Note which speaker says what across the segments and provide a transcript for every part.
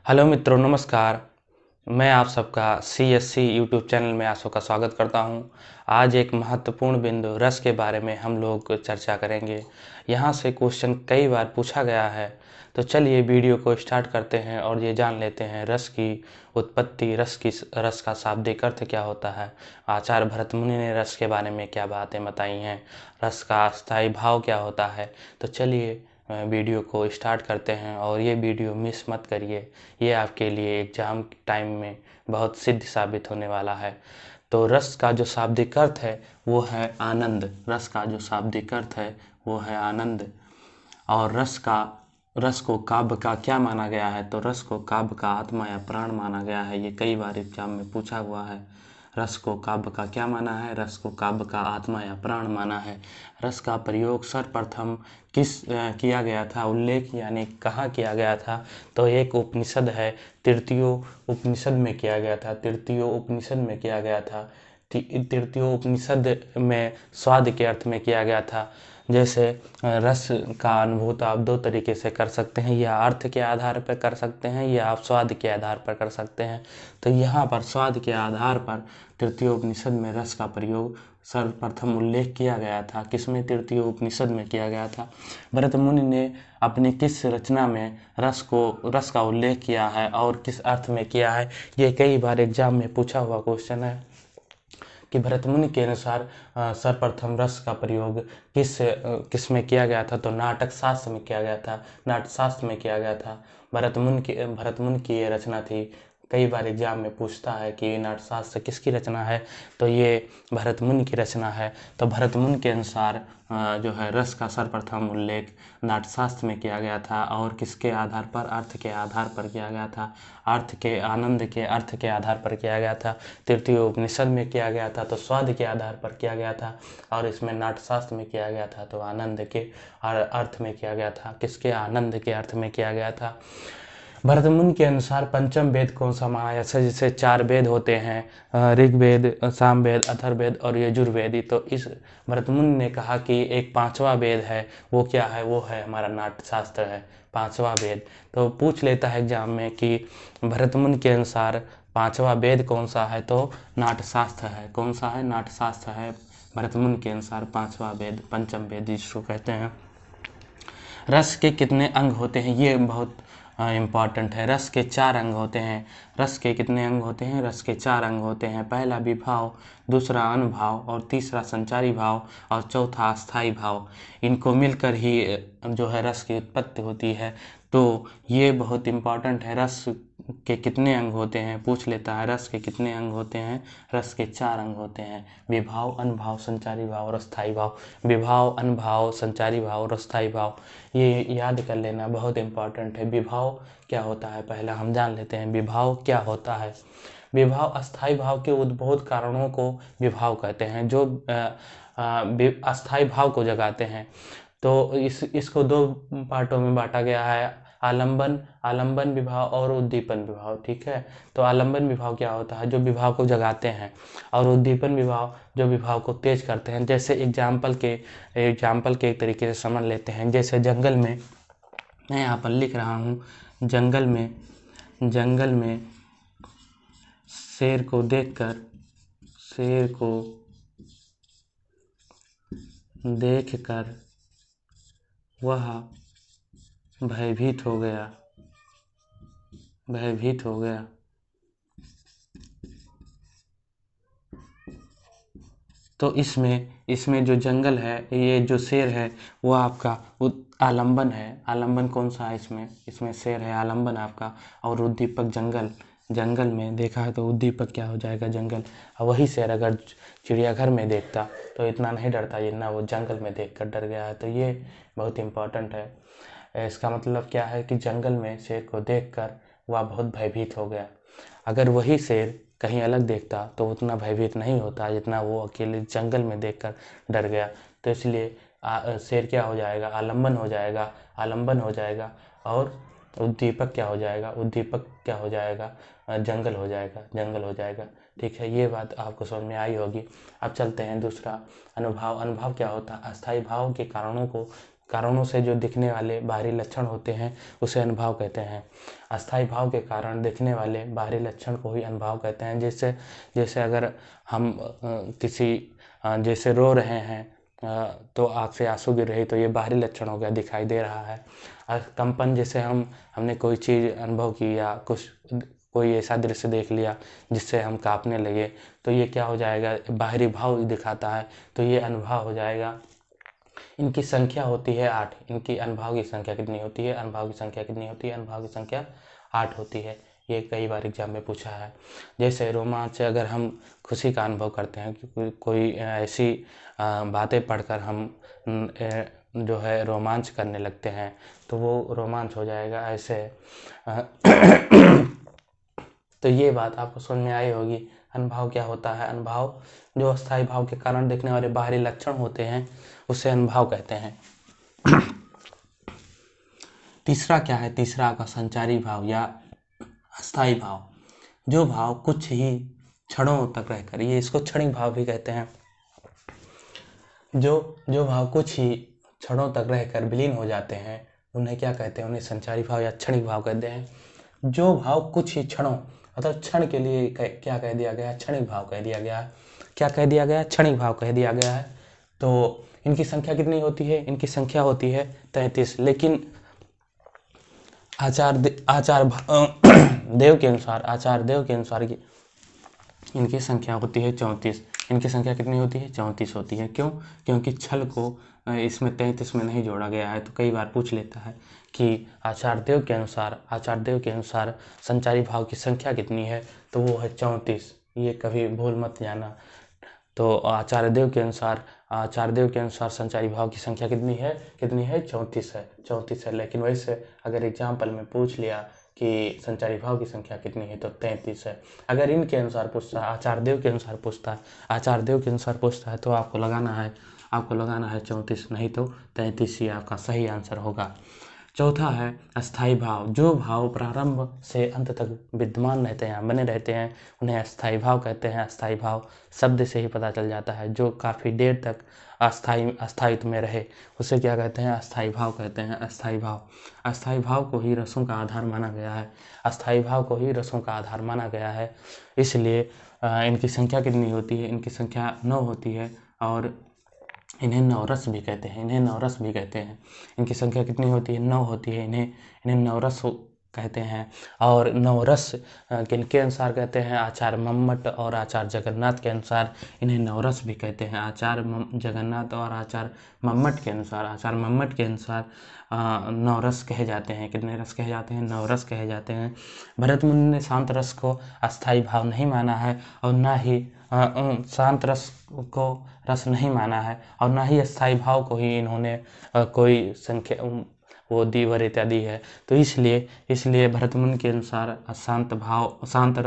Speaker 1: Hello मित्रों, नमस्कार। मैं आप सबका CSC यूट्यूब चैनल में आप सबका स्वागत करता हूं। आज एक महत्वपूर्ण बिंदु रस के बारे में हम लोग चर्चा करेंगे। यहां से क्वेश्चन कई बार पूछा गया है, तो चलिए वीडियो को स्टार्ट करते हैं और ये जान लेते हैं रस की उत्पत्ति, रस का शाब्दिक अर्थ क्या होता है। आचार्य भरतमुनि ने रस के बारे में क्या बातें बताई हैं, रस का अस्थायी भाव क्या होता है। तो चलिए वीडियो को स्टार्ट करते हैं और ये वीडियो मिस मत करिए। ये आपके लिए एग्ज़ाम टाइम में बहुत सिद्ध साबित होने वाला है। तो रस का जो शाब्दिक अर्थ है वो है आनंद। रस का जो शाब्दिक अर्थ है वो है आनंद। और रस को काव्य का क्या माना गया है, तो रस को काव्य का आत्मा या प्राण माना गया है। ये कई बार एग्जाम में पूछा हुआ है। रस को काव्य का क्या माना है, रस को काव्य का आत्मा या प्राण माना है। रस का प्रयोग सर्वप्रथम किया गया था, उल्लेख यानी कहाँ किया गया था, तो एक उपनिषद है तृतीय उपनिषद में किया गया था। तृतीय उपनिषद में किया गया था। तृतीय उपनिषद में स्वाद के अर्थ में किया गया था। जैसे रस का अनुभूत आप दो तरीके से कर सकते हैं, या अर्थ के आधार पर कर सकते हैं या आप स्वाद के आधार पर कर सकते हैं। तो यहाँ पर स्वाद के आधार पर तृतीय उपनिषद में रस का प्रयोग सर्वप्रथम उल्लेख किया गया था। किसमें? तृतीय उपनिषद में किया गया था। भरत मुनि ने अपनी किस रचना में रस का उल्लेख किया है और किस अर्थ में किया है, ये कई बार एग्जाम में पूछा हुआ क्वेश्चन है कि भरत मुनि के अनुसार सर्वप्रथम रस का प्रयोग किस में किया गया था, तो नाटक शास्त्र में किया गया था। नाट्य शास्त्र में किया गया था। भरत मुनि की ये रचना थी। कई बार एग्जाम में पूछता है कि नाट्य शास्त्र किसकी रचना है, तो ये भरत मुनि की रचना है। तो भरत मुनि के अनुसार जो है रस का सर्वप्रथम उल्लेख नाट्य शास्त्र में किया गया था। और किसके आधार पर? अर्थ के आधार पर किया गया था। आनंद के अर्थ के आधार पर किया गया था। तृतीय उपनिषद में किया गया था तो स्वाद के आधार पर किया गया था। और इसमें नाट्यशास्त्र में किया गया था तो आनंद के अर्थ में किया गया था। किसके? आनंद के अर्थ में किया गया था। भरतमुनि के अनुसार पंचम वेद कौन सा माना जाता है? जैसे चार वेद होते हैं, ऋग्वेद, सामवेद, अथर्ववेद और यजुर्वेद। तो इस भरतमुनि ने कहा कि एक पांचवा वेद है, वो क्या है? वो है हमारा नाट्यशास्त्र है, पांचवा वेद। तो पूछ लेता है एग्जाम में कि भरतमुनि के अनुसार पांचवा वेद कौन सा है, तो नाट्यशास्त्र है। कौन सा है? नाट्यशास्त्र है। भरतमुनि के अनुसार पांचवा वेद, पंचम वेद जिसको कहते हैं। रस के कितने अंग होते हैं, ये बहुत इम्पॉर्टेंट है। रस के चार अंग होते हैं। रस के कितने अंग होते हैं? रस के चार अंग होते हैं। पहला विभाव, दूसरा अनुभाव और तीसरा संचारी भाव और चौथा अस्थाई भाव। इनको मिलकर ही जो है रस की उत्पत्ति होती है। तो ये बहुत इम्पॉर्टेंट है। रस के कितने अंग होते हैं पूछ लेता है। रस के कितने अंग होते हैं? रस के चार अंग होते हैं। विभाव, अनुभाव, संचारी भाव और अस्थाई भाव। विभाव, अनुभाव, संचारी भाव और अस्थाई भाव, ये याद कर लेना, बहुत इम्पॉर्टेंट है। विभाव क्या होता है पहला हम जान लेते हैं। विभाव क्या होता है? विभाव अस्थाई भाव के उद्भूत कारणों को विभाव कहते हैं, जो अस्थाई भाव को जगाते हैं। तो इसको दो पार्टों में बांटा गया है, आलंबन विभाव और उद्दीपन विभाव। ठीक है, तो आलंबन विभाव क्या होता है? जो विभाव को जगाते हैं। और उद्दीपन विभाव जो विभाव को तेज करते हैं। जैसे एग्जाम्पल के एक तरीके से समझ लेते हैं। जैसे जंगल में, मैं यहाँ पर लिख रहा हूँ, जंगल में शेर को देखकर वह भयभीत हो गया। तो इसमें जो जंगल है, ये जो शेर है वो आपका आलंबन है। आलंबन कौन सा है? इसमें शेर है, आलंबन आपका। और उद्दीपक जंगल में देखा है तो उद्दीपक क्या हो जाएगा? जंगल। और वही शेर अगर चिड़ियाघर में देखता तो इतना नहीं डरता जितना वो जंगल में देखकर डर गया है। तो ये बहुत इम्पोर्टेंट है। इसका मतलब क्या है कि जंगल में शेर को देखकर वह बहुत भयभीत हो गया। अगर वही शेर कहीं अलग देखता तो उतना भयभीत नहीं होता जितना वो अकेले जंगल में देखकर डर गया। तो इसलिए शेर क्या हो जाएगा? आलंबन हो जाएगा। और उद्दीपक क्या हो जाएगा? जंगल हो जाएगा। ठीक है, ये बात आपको समझ में आई होगी। अब चलते हैं दूसरा, अनुभव। अनुभव क्या होता है? अस्थाई भाव के कारणों को कारणों से जो दिखने वाले बाहरी लक्षण होते हैं उसे अनुभाव कहते हैं। अस्थायी भाव के कारण दिखने वाले बाहरी लक्षण को ही अनुभाव कहते हैं। जैसे अगर हम जैसे रो रहे हैं तो आँख से आंसू गिर रहे, तो ये बाहरी लक्षण हो गया, दिखाई दे रहा है। कंपन, जैसे हमने कोई चीज़ अनुभव की या कोई ऐसा दृश्य देख लिया जिससे हम कांपने लगे, तो ये क्या हो जाएगा, बाहरी भाव दिखाता है, तो ये अनुभाव हो जाएगा। इनकी संख्या होती है 8। इनकी अनुभाव की संख्या कितनी होती है? अनुभाव की संख्या कितनी होती है? अनुभाव की संख्या 8 होती है। ये कई बार एग्जाम में पूछा है। जैसे रोमांच, अगर हम खुशी का अनुभव करते हैं कि कोई ऐसी बातें पढ़कर हम जो है रोमांच करने लगते हैं, तो वो रोमांच हो जाएगा ऐसे। तो ये बात आपको समझ में आई होगी। अनुभाव क्या होता है? अनुभाव जो अस्थायी भाव के कारण दिखने वाले बाहरी लक्षण होते हैं उसे अनुभाव कहते हैं। तीसरा क्या है? तीसरा आपका संचारी भाव या अस्थायी भाव। जो भाव कुछ ही क्षणों तक रहकर, ये इसको क्षणिक भाव भी कहते हैं। जो भाव कुछ ही क्षणों तक रहकर विलीन हो जाते हैं उन्हें क्या कहते हैं? उन्हें संचारी भाव या क्षणिक भाव कहते हैं। जो भाव कुछ ही क्षणों, मतलब क्षण के लिए क्या कह दिया गया? क्षणिक भाव कह दिया गया है। क्या कह दिया गया? क्षणिक भाव कह दिया गया है। तो इनकी संख्या कितनी होती है? इनकी संख्या होती है 33। लेकिन आचार्य देव के अनुसार इनकी संख्या होती है 34। इनकी संख्या कितनी होती है? 34 होती है। क्यों? क्योंकि छल को इसमें 33 में नहीं जोड़ा गया है। तो कई बार पूछ लेता है कि आचार्य देव के अनुसार संचारी भाव की संख्या कितनी है? तो वो है 34। ये कभी भूल मत जाना। तो आचार्य देव के अनुसार संचारी भाव की संख्या कितनी है? 34 है। लेकिन वैसे अगर एग्जाम्पल में पूछ लिया कि संचारी भाव की संख्या कितनी है, तो 33 है। अगर इनके अनुसार पूछता है, आचार्य देव के अनुसार पूछता है, तो आपको लगाना है 34, नहीं तो 33 ही आपका सही आंसर होगा। चौथा है अस्थायी भाव। जो भाव प्रारंभ से अंत तक विद्यमान रहते हैं, बने रहते हैं, उन्हें अस्थायी भाव कहते हैं। अस्थायी भाव शब्द से ही पता चल जाता है। जो काफ़ी देर तक अस्थायित्व में रहे उसे क्या कहते हैं? अस्थायी भाव कहते हैं। अस्थायी भाव को ही रसों का आधार माना गया है। इसलिए इनकी संख्या कितनी होती है? इनकी संख्या 9 होती है और इन्हें नवरस भी कहते हैं। इनकी संख्या कितनी होती है? 9 होती है। इन्हें नवरस कहते हैं। और नवरस किनके अनुसार कहते हैं? आचार्य मम्मट और आचार्य जगन्नाथ के अनुसार इन्हें नवरस भी कहते हैं। आचार्य जगन्नाथ और आचार्य मम्मट के अनुसार नवरस कहे जाते हैं। कितने रस कहे जाते हैं? नवरस कहे जाते हैं। भरत मुनि ने शांत रस को अस्थायी भाव नहीं माना है और ना ही शांत रस को रस नहीं माना है और ना ही अस्थायी भाव को ही इन्होंने कोई संख्या वो दी वर इत्यादि है। तो इसलिए भरत मुनि के अनुसार शांत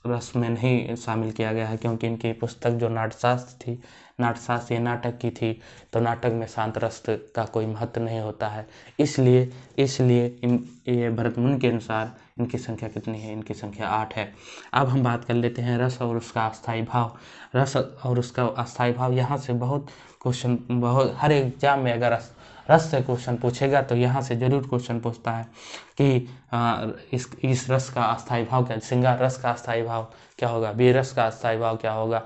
Speaker 1: रस में नहीं शामिल किया गया है, क्योंकि इनकी पुस्तक जो नाट्यशास्त्र नाटक की थी, तो नाटक में शांत रस का कोई महत्व नहीं होता है। इसलिए ये भरत मुनि के अनुसार इनकी संख्या कितनी है? इनकी संख्या 8 है। अब हम बात कर लेते हैं रस और उसका अस्थायी भाव। यहाँ से बहुत हर एग्जाम में अगर रस से क्वेश्चन पूछेगा तो यहाँ से जरूर क्वेश्चन पूछता है कि इस रस का अस्थायी भाव क्या? श्रृंगार रस का अस्थायी भाव क्या होगा? वीर रस का अस्थायी भाव क्या होगा?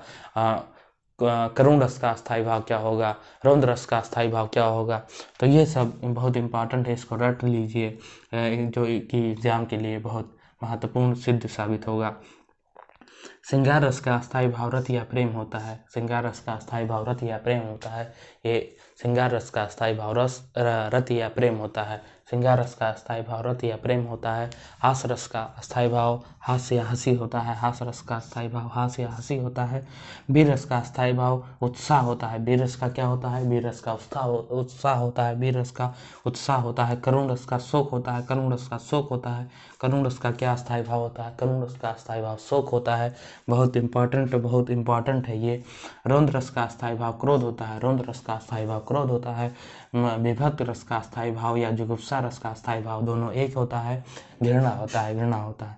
Speaker 1: करुण रस का अस्थायी भाव क्या होगा? रौद्र रस का अस्थायी भाव क्या होगा? तो ये सब बहुत इंपॉर्टेंट है, इसको रट लीजिए, जो कि एग्जाम के लिए बहुत महत्वपूर्ण सिद्ध साबित होगा। श्रृंगार रस का अस्थायी भाव रत या प्रेम होता है। ये श्रृंगार रस का अस्थायी भाव रत या प्रेम होता है। हास रस का अस्थायी भाव हास्य या हंसी होता है। वीर रस का अस्थायी भाव उत्साह होता है। वीर रस का क्या होता है? वीर रस का उत्साह होता है। करुण रस का शोक होता है। करुण रस का क्या अस्थायी भाव होता है? करुण रस का अस्थायी भाव शोक होता है। बहुत इंपॉर्टेंट है ये। रौद्र रस का अस्थायी भाव क्रोध होता है। विभक्त रस का अस्थायी भाव या जुगुप्सा रस का अस्थायी भाव दोनों एक होता है। घृणा होता है।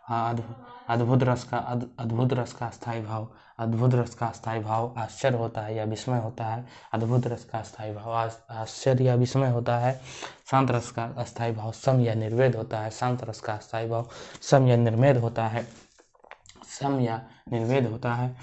Speaker 1: अद्भुत रस का स्थायी भाव, अद्भुत रस का स्थायी भाव आश्चर्य होता है या विस्मय होता है। अद्भुत रस का स्थायी भाव आश्चर्य या विस्मय होता है। शांत रस का अस्थायी भाव सम या निर्वेद होता है। शांत रस का अस्थायी भाव सम या निर्वेद होता है। सम या निर्वेद होता है।